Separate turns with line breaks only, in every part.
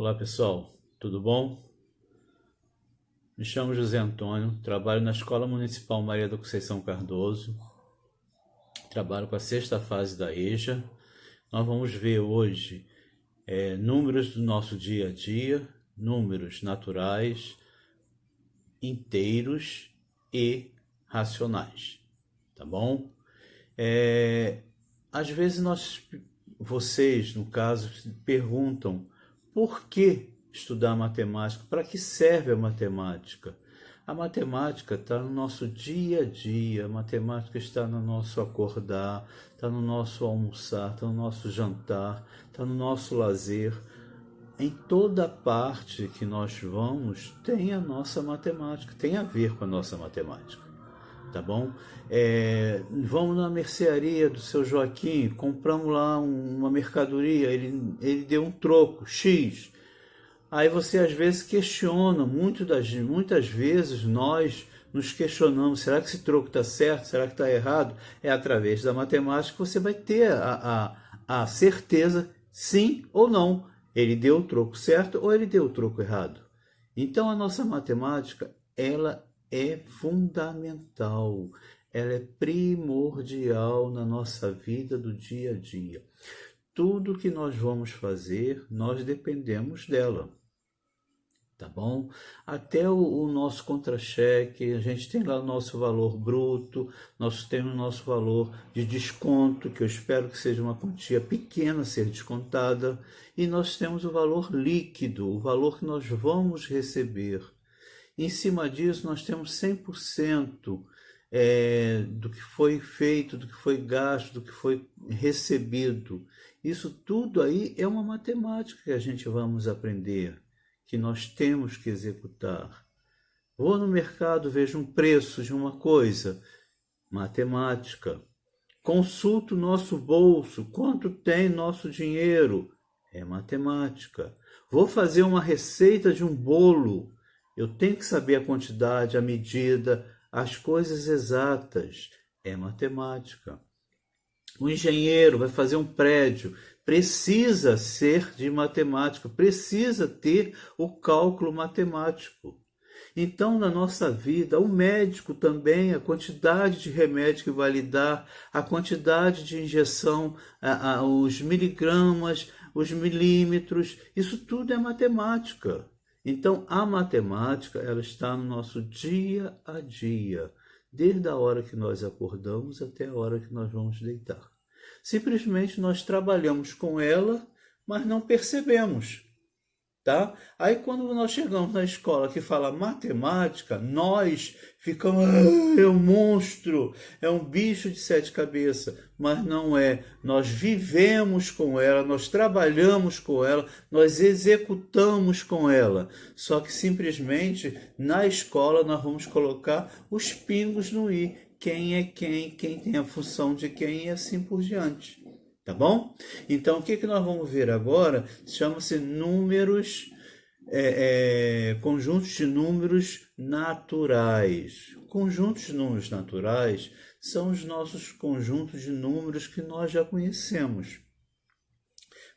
Olá pessoal, tudo bom? Me chamo José Antônio, trabalho na Escola Municipal Maria da Conceição Cardoso, trabalho com a sexta fase da EJA. Nós vamos ver hoje números do nosso dia a dia, números naturais, inteiros e racionais, tá bom? Às vezes vocês, no caso, perguntam por que estudar matemática, para que serve a matemática? A matemática está no nosso dia a dia, a matemática está no nosso acordar, está no nosso almoçar, está no nosso jantar, está no nosso lazer. Em toda parte que nós vamos tem a nossa matemática, tem a ver com a nossa matemática. Tá bom? Vamos na mercearia do seu Joaquim, compramos lá uma mercadoria, ele deu um troco, X. Aí você às vezes questiona, muitas vezes nós nos questionamos, será que esse troco está certo, será que está errado? É através da matemática que você vai ter a certeza, sim ou não, ele deu o troco certo ou ele deu o troco errado. Então a nossa matemática, ela é fundamental, ela é primordial na nossa vida do dia a dia. Tudo que nós vamos fazer, nós dependemos dela, tá bom? Até o nosso contra-cheque, a gente tem lá o nosso valor bruto, nós temos o nosso valor de desconto, que eu espero que seja uma quantia pequena a ser descontada, e nós temos o valor líquido, o valor que nós vamos receber. Em cima disso, nós temos 100% do que foi feito, do que foi gasto, do que foi recebido. Isso tudo aí é uma matemática que a gente vamos aprender, que nós temos que executar. Vou no mercado, vejo um preço de uma coisa, matemática. Consulto nosso bolso, quanto tem nosso dinheiro, é matemática. Vou fazer uma receita de um bolo, eu tenho que saber a quantidade, a medida, as coisas exatas. É matemática. O engenheiro vai fazer um prédio, precisa ser de matemática, precisa ter o cálculo matemático. Então, na nossa vida, o médico também, a quantidade de remédio que vai lhe dar, a quantidade de injeção, os miligramas, os milímetros, isso tudo é matemática. Então, a matemática, ela está no nosso dia a dia, desde a hora que nós acordamos até a hora que nós vamos deitar. Simplesmente nós trabalhamos com ela, mas não percebemos, tá? Aí quando nós chegamos na escola que fala matemática, nós ficamos, é um monstro, é um bicho de 7 cabeças, mas não é. Nós vivemos com ela, nós trabalhamos com ela, nós executamos com ela. Só que simplesmente na escola nós vamos colocar os pingos no i. Quem é quem tem a função de quem e assim por diante. Tá bom? Então, o que nós vamos ver agora chama-se números, conjuntos de números naturais. Conjuntos de números naturais são os nossos conjuntos de números que nós já conhecemos.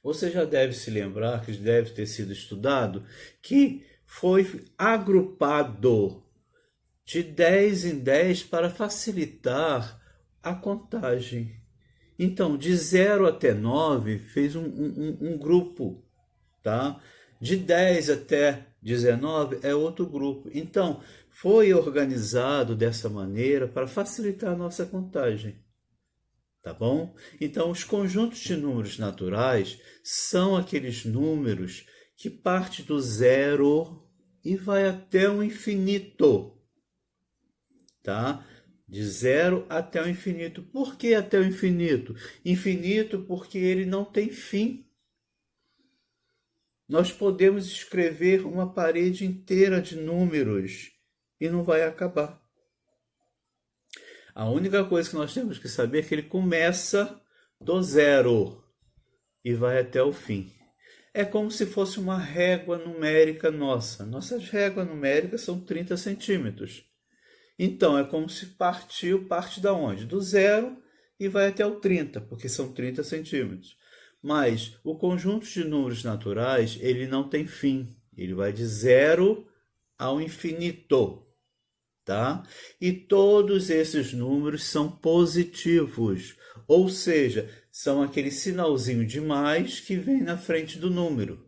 Você já deve se lembrar, que deve ter sido estudado, que foi agrupado de 10 em 10 para facilitar a contagem. Então, de 0 até 9 fez um grupo, tá? De 10 até 19 é outro grupo. Então, foi organizado dessa maneira para facilitar a nossa contagem, tá bom? Então, os conjuntos de números naturais são aqueles números que partem do zero e vai até o infinito, tá? De 0 até o infinito. Por que até o infinito? Infinito porque ele não tem fim. Nós podemos escrever uma parede inteira de números e não vai acabar. A única coisa que nós temos que saber é que ele começa do zero e vai até o fim. É como se fosse uma régua numérica nossa. Nossas réguas numéricas são 30 centímetros. Então, é como se parte da onde? Do zero e vai até o 30, porque são 30 centímetros. Mas o conjunto de números naturais, ele não tem fim. Ele vai de zero ao infinito, tá? E todos esses números são positivos, ou seja, são aquele sinalzinho de mais que vem na frente do número.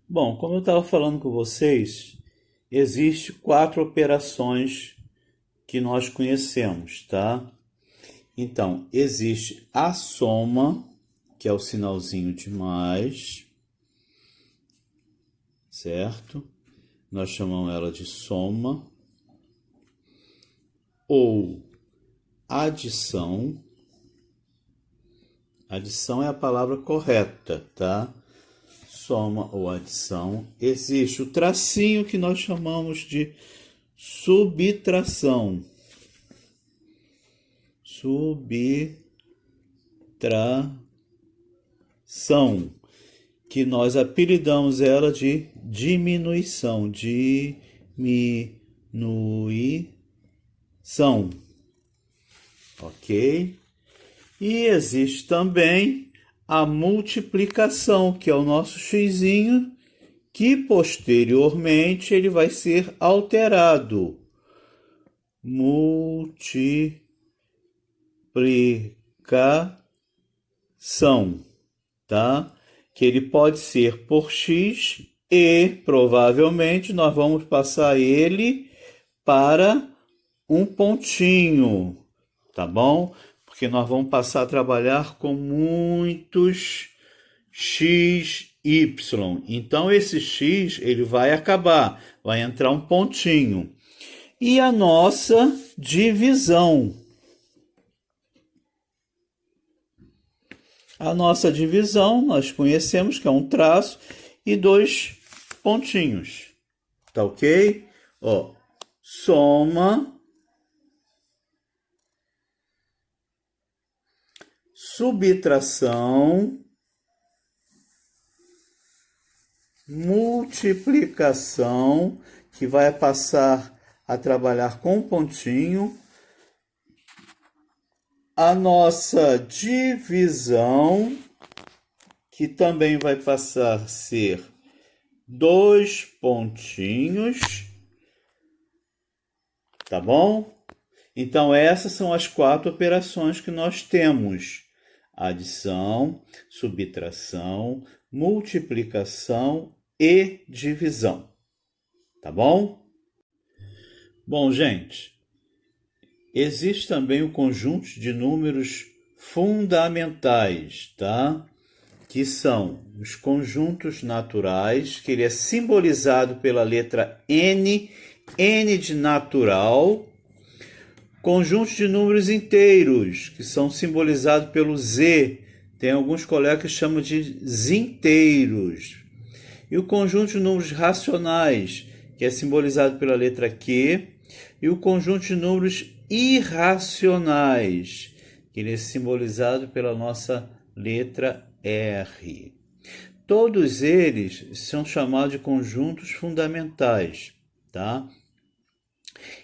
Bom, como eu estava falando com vocês, existe 4 operações que nós conhecemos, tá? Então, existe a soma, que é o sinalzinho de mais, certo? Nós chamamos ela de soma. Ou adição. Adição é a palavra correta, tá? Soma ou adição. Existe o tracinho que nós chamamos de subtração. Subtração, que nós apelidamos ela de diminuição. Diminuição. Ok? E existe também a multiplicação, que é o nosso xizinho, que posteriormente ele vai ser alterado. Multiplicação, tá? Que ele pode ser por x e provavelmente nós vamos passar ele para um pontinho, tá bom? Porque nós vamos passar a trabalhar com muitos x, y. Então esse x ele vai acabar, vai entrar um pontinho. E a nossa divisão. A nossa divisão nós conhecemos que é um traço e 2 pontinhos. Tá ok? Ó, soma, subtração, multiplicação, que vai passar a trabalhar com um pontinho, a nossa divisão, que também vai passar a ser 2 pontinhos, tá bom? Então essas são as 4 operações que nós temos: adição, subtração, multiplicação e divisão, tá bom? Bom, gente, existe também o conjunto de números fundamentais, tá? Que são os conjuntos naturais, que ele é simbolizado pela letra N, N de natural. Conjuntos de números inteiros, que são simbolizados pelo Z. Tem alguns colegas que chamam de zinteiros. E o conjunto de números racionais, que é simbolizado pela letra Q. E o conjunto de números irracionais, que ele é simbolizado pela nossa letra R. Todos eles são chamados de conjuntos fundamentais, tá?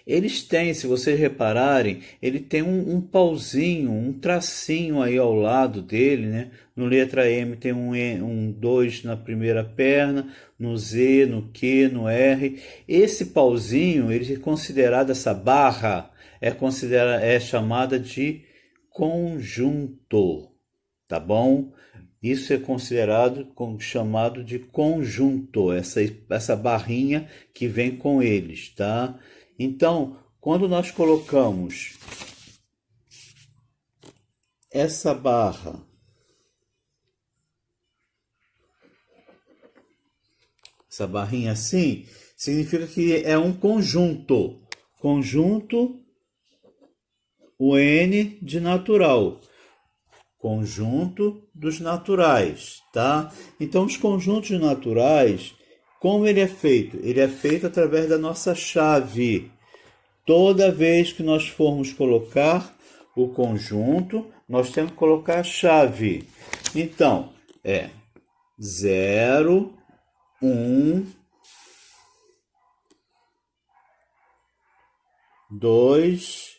Eles têm, se vocês repararem, ele tem um pauzinho, um tracinho aí ao lado dele, né? No letra M tem um 2 na primeira perna, no Z, no Q, no R. Esse pauzinho, ele é considerado, essa barra, é chamada de conjunto, tá bom? Isso é considerado chamado de conjunto, essa barrinha que vem com eles, tá? Então, quando nós colocamos essa barra, essa barrinha assim, significa que é um conjunto. Conjunto, o N de natural. Conjunto dos naturais, tá? Então, os conjuntos naturais, como ele é feito? Ele é feito através da nossa chave. Toda vez que nós formos colocar o conjunto, nós temos que colocar a chave. Então, é 0, 1, 2,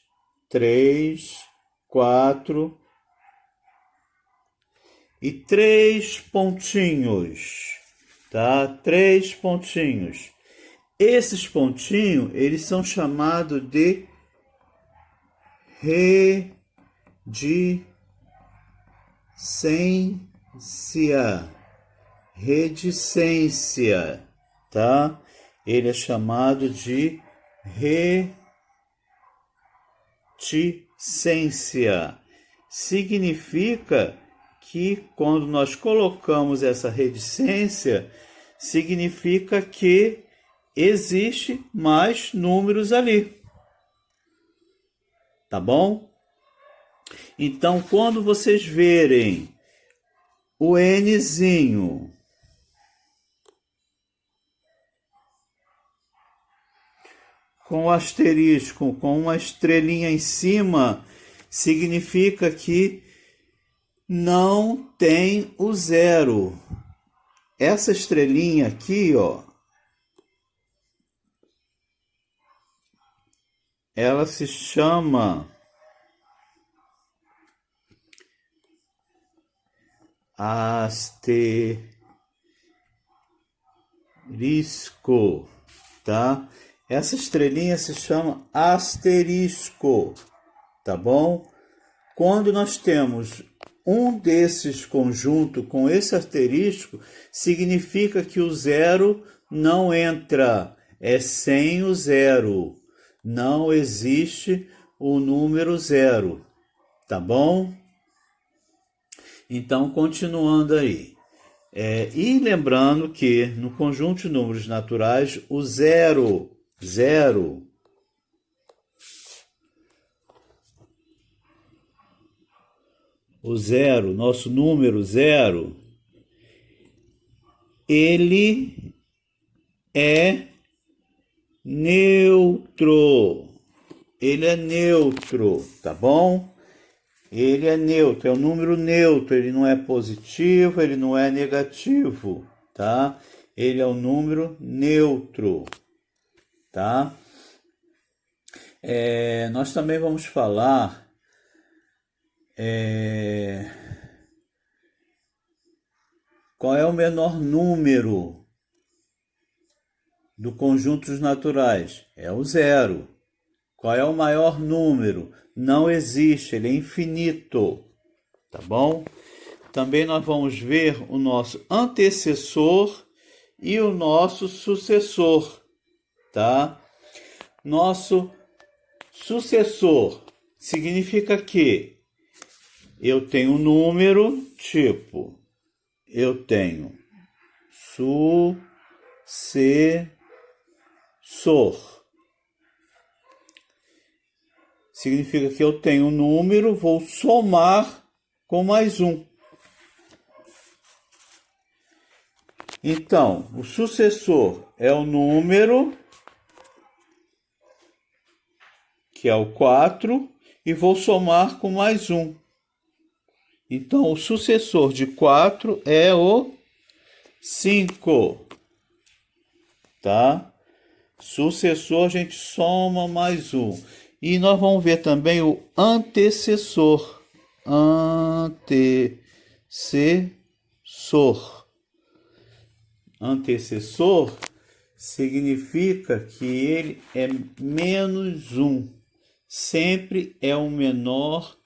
3, 4 e 3 pontinhos, tá? 3 pontinhos. Esses pontinhos, eles são chamados de reticência. Reticência, tá? Ele é chamado de reticência. Significa que quando nós colocamos essa reticência, significa que existe mais números ali. Tá bom? Então, quando vocês verem o Nzinho com asterisco, com uma estrelinha em cima, significa que não tem o zero. Essa estrelinha aqui, ó, ela se chama asterisco, tá? Essa estrelinha se chama asterisco, tá bom? Quando nós temos um desses conjuntos com esse asterisco, significa que o zero não entra, é sem o zero. Não existe o número zero, tá bom? Então, continuando aí. E lembrando que no conjunto de números naturais, o zero, nosso número zero, ele é neutro. Ele é neutro, tá bom? Ele é neutro, é um número neutro, ele não é positivo, ele não é negativo, tá? Ele é um número neutro, tá? Nós também vamos falar qual é o menor número do conjunto dos naturais? É o zero. Qual é o maior número? Não existe, ele é infinito, tá bom? Também nós vamos ver o nosso antecessor e o nosso sucessor, tá? Nosso sucessor significa que eu tenho um número, tipo, eu tenho sucessor. Significa que eu tenho um número, vou somar com mais um. Então, o sucessor é o número, que é o 4, e vou somar com mais um. Então, o sucessor de 4 é o 5. Tá? Sucessor, a gente soma mais um. E nós vamos ver também o antecessor. Antecessor significa que ele é menos um. Sempre é um menor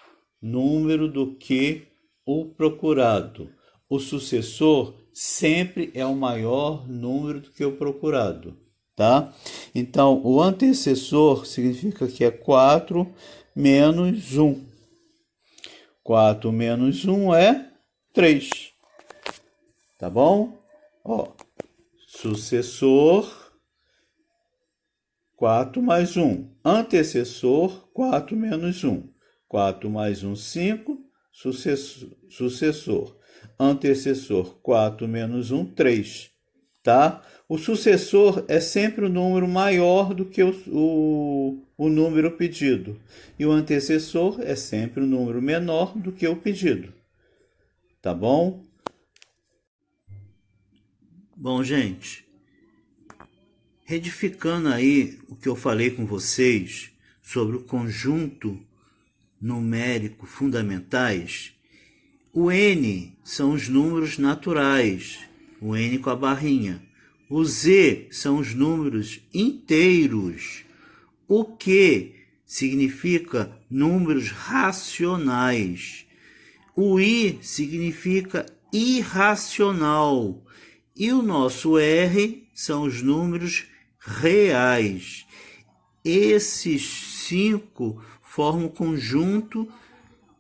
número do que o procurado. O sucessor sempre é o maior número do que o procurado. Tá? Então, o antecessor significa que é 4 menos 1. 4 menos 1 é 3. Tá bom? Ó, sucessor, 4 mais 1. Antecessor, 4 menos 1. 4 mais 1, 5. Sucessor. Antecessor, 4 menos 1, 3. Tá? O sucessor é sempre um número maior do que o número pedido. E o antecessor é sempre um número menor do que o pedido. Tá bom? Bom, gente, retificando aí o que eu falei com vocês sobre o conjunto numérico fundamentais, O N são os números naturais, o N com a barrinha. O Z são os números inteiros. O Q significa números racionais. O I significa irracional. E o nosso R são os números reais. Esses 5 formam um conjunto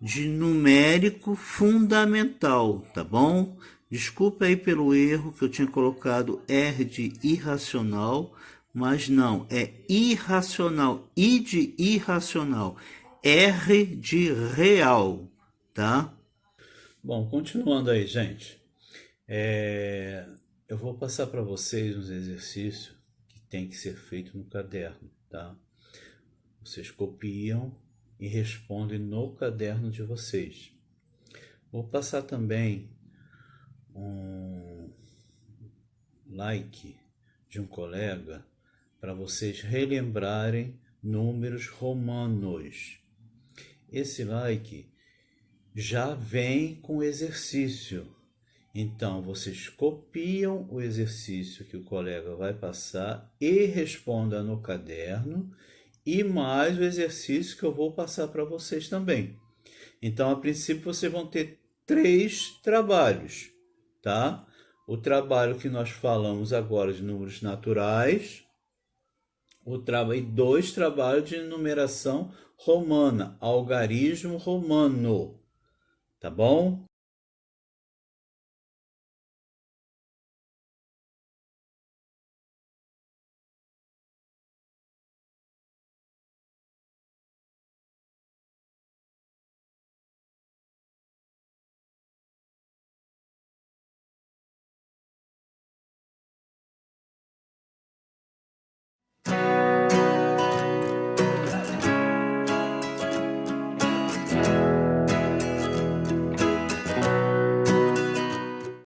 de numérico fundamental, tá bom? Desculpa aí pelo erro que eu tinha colocado R de irracional, mas não, é irracional, I de irracional, R de real, tá? Bom, continuando aí, gente. Eu vou passar para vocês uns exercícios que tem que ser feito no caderno, tá? Vocês copiam e respondem no caderno de vocês. Vou passar também um like de um colega para vocês relembrarem números romanos. Esse like já vem com exercício. Então, vocês copiam o exercício que o colega vai passar e responda no caderno, e mais o exercício que eu vou passar para vocês também. Então, a princípio, vocês vão ter 3 trabalhos, tá? O trabalho que nós falamos agora de números naturais, e 2 trabalhos de numeração romana, algarismo romano, tá bom?